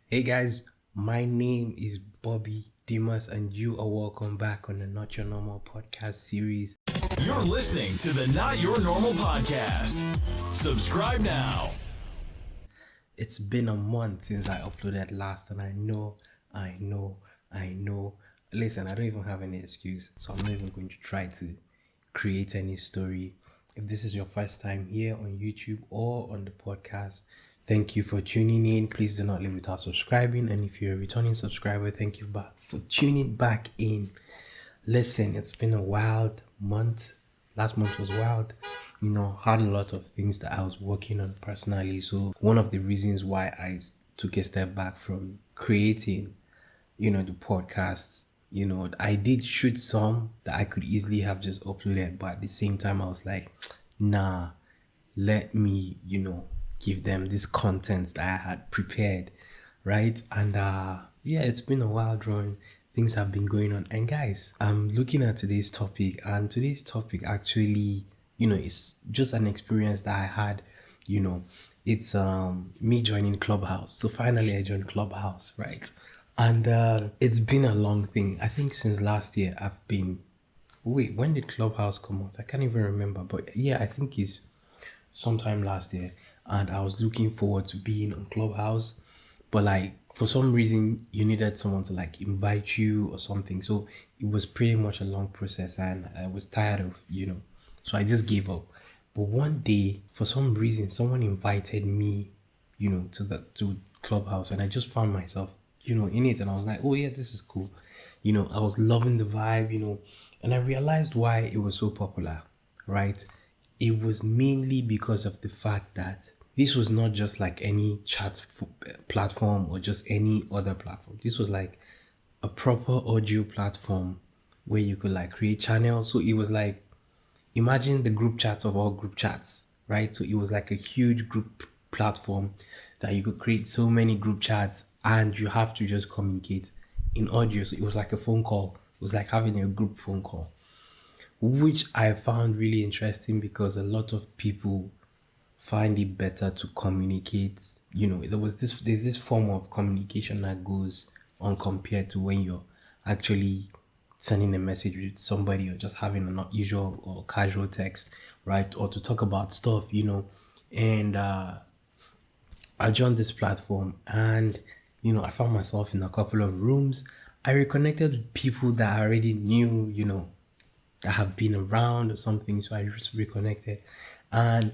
Hey guys, my name is Bobby Dimas, and you are welcome back on the Not Your Normal Podcast series. You're listening to the Not Your Normal Podcast. Subscribe now. It's been a month since I uploaded last, and I know. Listen, I don't even have any excuse, so I'm not even going to try to create any story. If this is your first time here on YouTube or on the podcast, thank you for tuning in. Please do not leave without subscribing. And if you're a returning subscriber, thank you back for tuning back in. Listen, it's been a wild month. Last month was wild. Had a lot of things that I was working on personally. So one of the reasons why I took a step back from creating, the podcast, I did shoot some that I could easily have just uploaded, but at the same time I was like, nah, let me, give them this content that I had prepared, right? And yeah, it's been a wild run. Things have been going on. And guys, I'm looking at today's topic, and today's topic actually, it's just an experience that I had, it's me joining Clubhouse. So finally I joined Clubhouse, right? And it's been a long thing. I think since last year I've been when did Clubhouse come out? I can't even remember. But yeah, I think it's sometime last year. And I was looking forward to being on Clubhouse. But like for some reason you needed someone to like invite you or something. So it was pretty much a long process, and I was tired of, so I just gave up. But one day, for some reason, someone invited me, to Clubhouse, and I just found myself, in it, and I was like, oh yeah, this is cool. I was loving the vibe, and I realized why it was so popular, right? It was mainly because of the fact that this was not just like any platform or just any other platform. This was like a proper audio platform where you could like create channels. So it was like, imagine the group chats of all group chats, right? So it was like a huge group platform that you could create so many group chats, and you have to just communicate in audio. So it was like a phone call. It was like having a group phone call, which I found really interesting because a lot of people find it better to communicate. There's this form of communication that goes on compared to when you're actually sending a message with somebody or just having an usual or casual text, right? Or to talk about stuff, And I joined this platform, and I found myself in a couple of rooms. I reconnected with people that I already knew, that have been around or something. So I just reconnected, and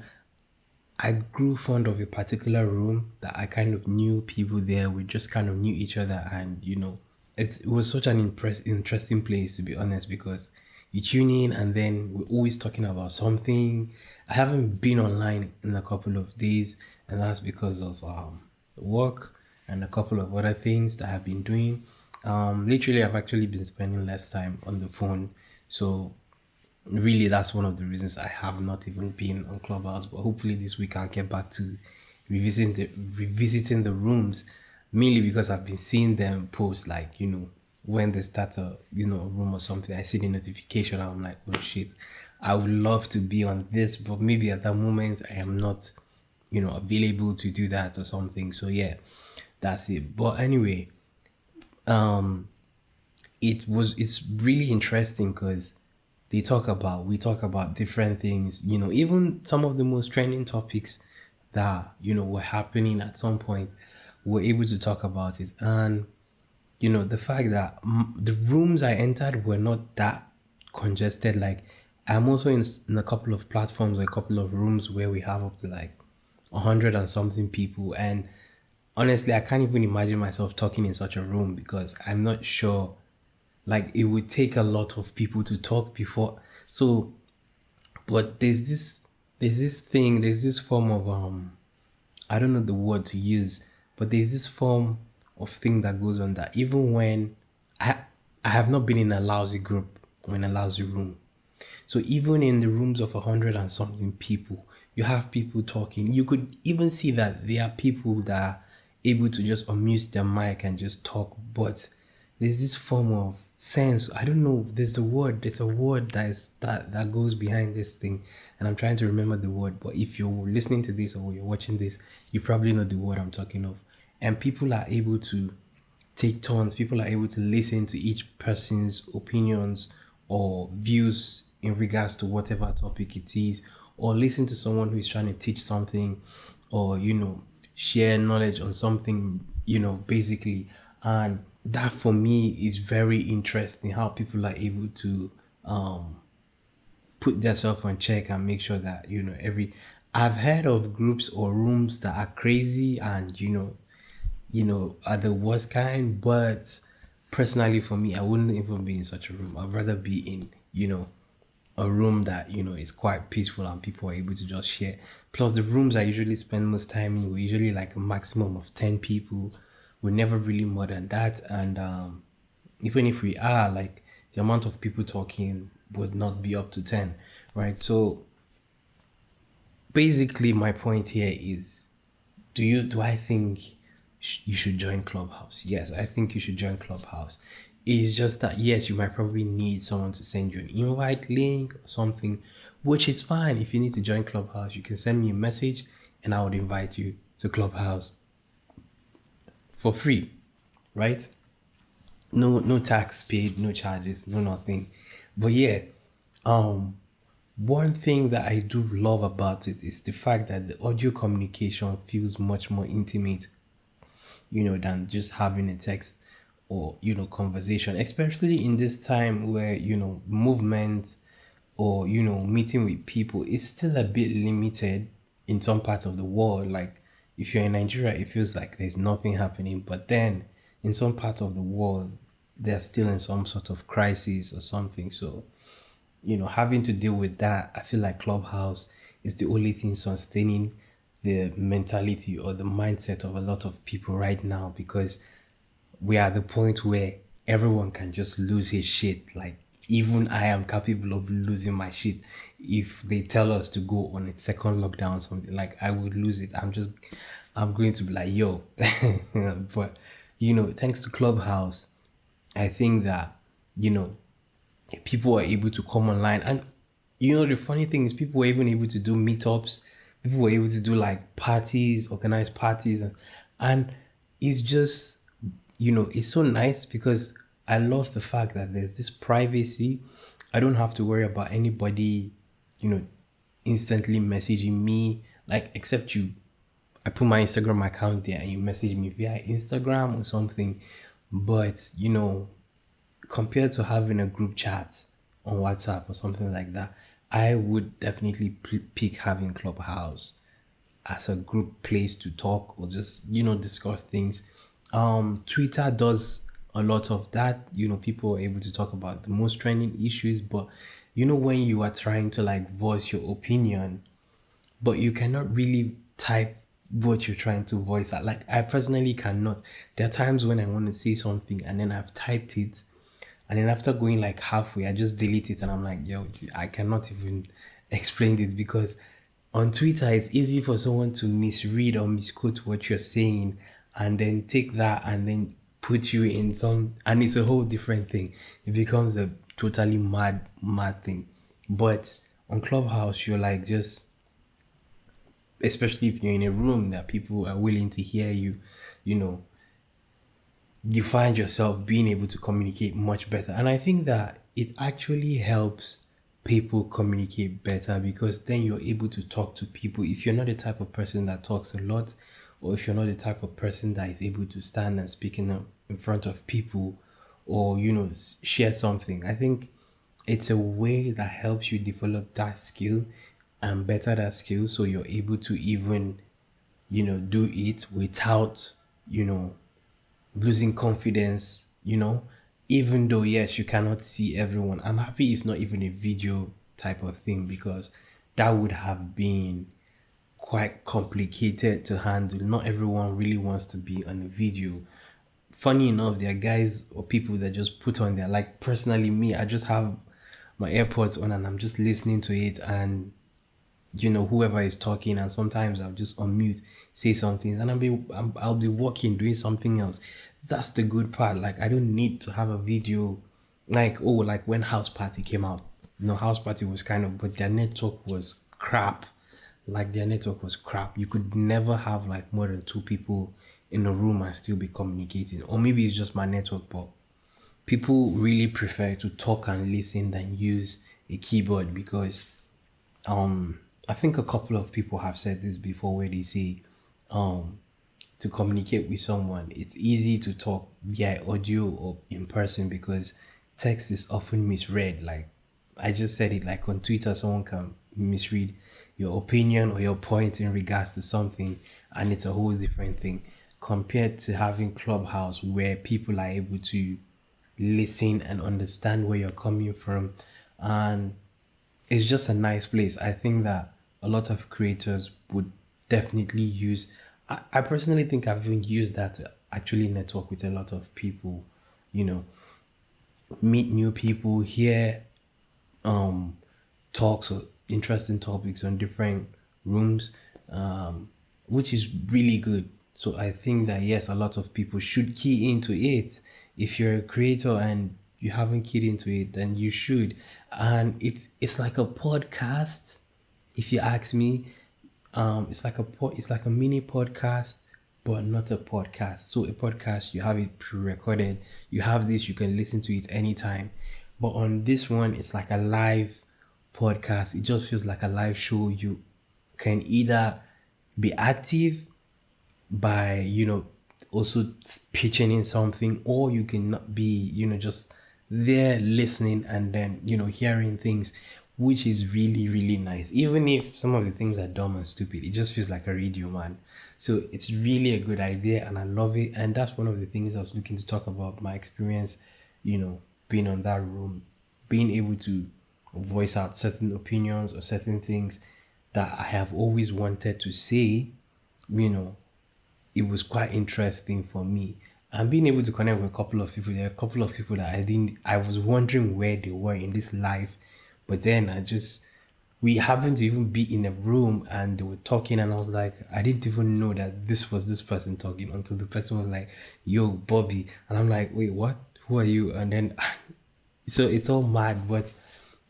I grew fond of a particular room that I kind of knew people there. We just kind of knew each other, and it was such an interesting place, to be honest, because you tune in and then we're always talking about something. I haven't been online in a couple of days, and that's because of work and a couple of other things that I've been doing. Literally, I've actually been spending less time on the phone, so really that's one of the reasons I have not even been on Clubhouse. But hopefully this week I'll get back to revisiting the rooms, mainly because I've been seeing them post, like, when they start a room or something. I see the notification and I'm like, oh shit, I would love to be on this, but maybe at that moment I am not available to do that or something. So yeah, that's it. But anyway, it's really interesting because we talk about different things, even some of the most trending topics that were happening at some point. We're able to talk about it, and the fact that the rooms I entered were not that congested. Like, I'm also in a couple of platforms or a couple of rooms where we have up to like 100 and something people, and honestly I can't even imagine myself talking in such a room because I'm not sure, like, it would take a lot of people to talk before. So, but there's this form of I don't know the word to use, but there's this form of thing that goes on, that even when I I have not been in a lousy group or in a lousy room. So even in the rooms of 100 and something people, you have people talking. You could even see that there are people that are able to just unmute their mic and just talk. But there's this form of sense. I don't know. There's a word that goes behind this thing, and I'm trying to remember the word. But if you're listening to this or you're watching this, you probably know the word I'm talking of. and people are able to take turns. People are able to listen to each person's opinions or views in regards to whatever topic it is, or listen to someone who is trying to teach something, or share knowledge on something, basically. And that for me is very interesting, how people are able to put themselves on check and make sure that every I've heard of groups or rooms that are crazy and are the worst kind, but personally for me, I wouldn't even be in such a room. I'd rather be in a room that is quite peaceful and people are able to just share. Plus the rooms I usually spend most time in, we usually like a maximum of 10 people. We're never really more than that. And even if we are, like, the amount of people talking would not be up to 10, right? So basically my point here is, do I think you should join Clubhouse? Yes, I think you should join Clubhouse. It's just that, yes, you might probably need someone to send you an invite link or something, which is fine. If you need to join Clubhouse, you can send me a message and I would invite you to Clubhouse for free, right? No tax paid, no charges, no nothing. But yeah, one thing that I do love about it is the fact that the audio communication feels much more intimate, than just having a text or, conversation, especially in this time where, movement or, meeting with people is still a bit limited in some parts of the world. Like, if you're in Nigeria, it feels like there's nothing happening. But then in some parts of the world, they're still in some sort of crisis or something. So, having to deal with that, I feel like Clubhouse is the only thing sustaining the mentality or the mindset of a lot of people right now, because we are at the point where everyone can just lose his shit. Like, even I am capable of losing my shit if they tell us to go on a second lockdown or something. Like, I would lose it. I'm going to be like, yo. But thanks to Clubhouse, I think that people are able to come online. And the funny thing is, people were even able to do meetups. People were able to do like parties, organize parties, and it's just it's so nice because I love the fact that there's this privacy. I don't have to worry about anybody instantly messaging me, like, except you. I put my Instagram account there and you message me via Instagram or something. But compared to having a group chat on WhatsApp or something like that, I would definitely pick having Clubhouse as a group place to talk or just discuss things. Twitter does a lot of that. People are able to talk about the most trending issues, but when you are trying to like voice your opinion, but you cannot really type what you're trying to voice at. Like, I personally cannot. There are times when I want to say something and then I've typed it, and then after going like halfway, I just delete it and I'm like, yo, I cannot even explain this, because on Twitter, it's easy for someone to misread or misquote what you're saying and then take that and then put you in some, and it's a whole different thing. It becomes a totally mad thing. But on Clubhouse, you're like, just, especially if you're in a room that people are willing to hear you, you find yourself being able to communicate much better. And I think that it actually helps people communicate better, because then you're able to talk to people. If you're not the type of person that talks a lot, or if you're not the type of person that is able to stand and speak in front of people, or share something, I think it's a way that helps you develop that skill and better that skill, so you're able to even do it without losing confidence, even though, yes, you cannot see everyone. I'm happy it's not even a video type of thing, because that would have been quite complicated to handle. Not everyone really wants to be on a video. Funny enough, there are guys or people that just put on there, like, personally me, I just have my AirPods on and I'm just listening to it, and whoever is talking, and sometimes I'll just unmute, say something, and I'll be working, doing something else. That's the good part. Like, I don't need to have a video. Like, like when House Party came out, House Party was but their network was crap. You could never have like more than 2 people in a room and still be communicating. Or maybe it's just my network, but people really prefer to talk and listen than use a keyboard because I think a couple of people have said this before where they say to communicate with someone, it's easy to talk via audio or in person because text is often misread. Like I just said it, like on Twitter, someone can misread your opinion or your point in regards to something, and it's a whole different thing compared to having Clubhouse where people are able to listen and understand where you're coming from. And it's just a nice place. I think that a lot of creators would definitely use. I personally think I've even used that to actually network with a lot of people, you know, meet new people, hear talks or interesting topics on different rooms, which is really good. So I think that yes, a lot of people should key into it. If you're a creator and you haven't keyed into it, then you should. And it's like a podcast, if you ask me. It's like a mini podcast, but not a podcast. So a podcast, you have it pre-recorded. You have this, you can listen to it anytime. But on this one, it's like a live podcast. It just feels like a live show. You can either be active by, also pitching in something, or you can not be, just there listening and then, hearing things, which is really, really nice. Even if some of the things are dumb and stupid, it just feels like a radio, man. So it's really a good idea and I love it. And that's one of the things I was looking to talk about, my experience, being on that room, being able to voice out certain opinions or certain things that I have always wanted to say. It was quite interesting for me. And being able to connect with a couple of people, there are a couple of people that I was wondering where they were in this life. But then we happened to even be in a room and they were talking and I was like, I didn't even know that this was this person talking until the person was like, yo, Bobby. And I'm like, wait, what? Who are you? And then, so it's all mad. But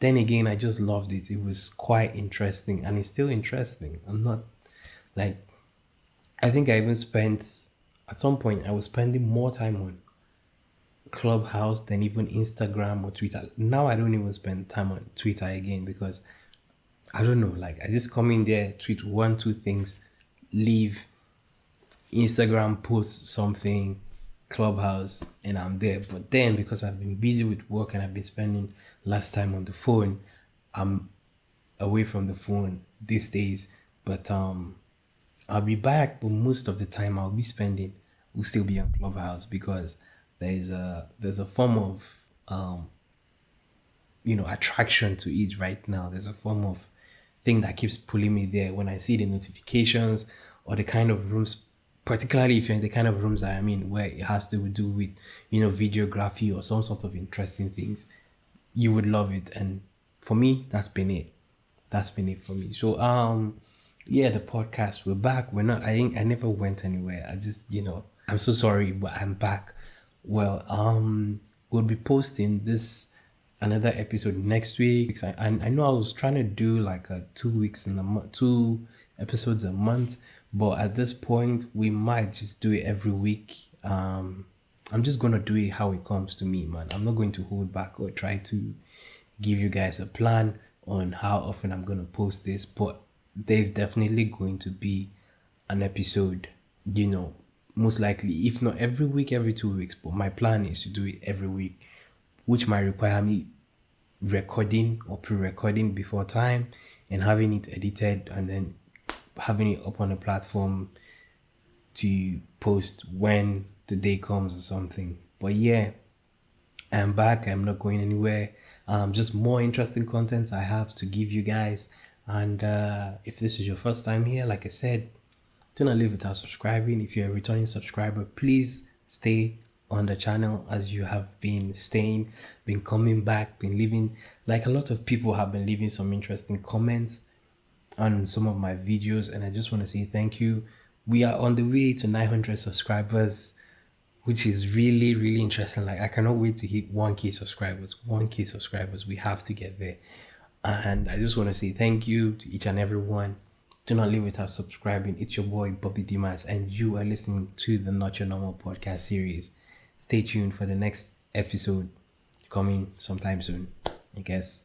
then again, I just loved it. It was quite interesting and it's still interesting. I'm not like, I think I even spent, at some point, I was spending more time on Clubhouse than even Instagram or Twitter. Now I don't even spend time on Twitter again because I don't know, like I just come in there, tweet one, two things, leave, Instagram post something, Clubhouse, and I'm there. But then because I've been busy with work and I've been spending last time on the phone, I'm away from the phone these days. But I'll be back, but most of the time will still be on Clubhouse because there's a form of attraction to it right now. There's a form of thing that keeps pulling me there when I see the notifications or the kind of rooms, particularly if you're in the kind of rooms I'm in where it has to do with videography or some sort of interesting things. You would love it, and for me, that's been it for me. So yeah, the podcast, we're back. We're not, I never went anywhere. I just, I'm so sorry, but I'm back. Well, we'll be posting another episode next week. I know I was trying to do like a 2 weeks in a month, 2 episodes a month, but at this point we might just do it every week. I'm just gonna do it how it comes to me, man. I'm not going to hold back or try to give you guys a plan on how often I'm gonna post this, but there's definitely going to be an episode, most likely, if not every week, every 2 weeks. But my plan is to do it every week, which might require me recording or pre-recording before time and having it edited and then having it up on a platform to post when the day comes or something. But yeah, I'm back. I'm not going anywhere. Just more interesting content I have to give you guys. And if this is your first time here, like I said, do not leave without subscribing. If you're a returning subscriber, please stay on the channel as you have been staying, been coming back, been leaving, like a lot of people have been leaving some interesting comments on some of my videos, and I just want to say thank you. We are on the way to 900 subscribers, which is really, really interesting. Like I cannot wait to hit 1K subscribers. 1K subscribers, we have to get there. And I just want to say thank you to each and every one Do not leave without subscribing. It's your boy Bobby Dimas, and you are listening to the Not Your Normal Podcast series. Stay tuned for the next episode coming sometime soon, I guess.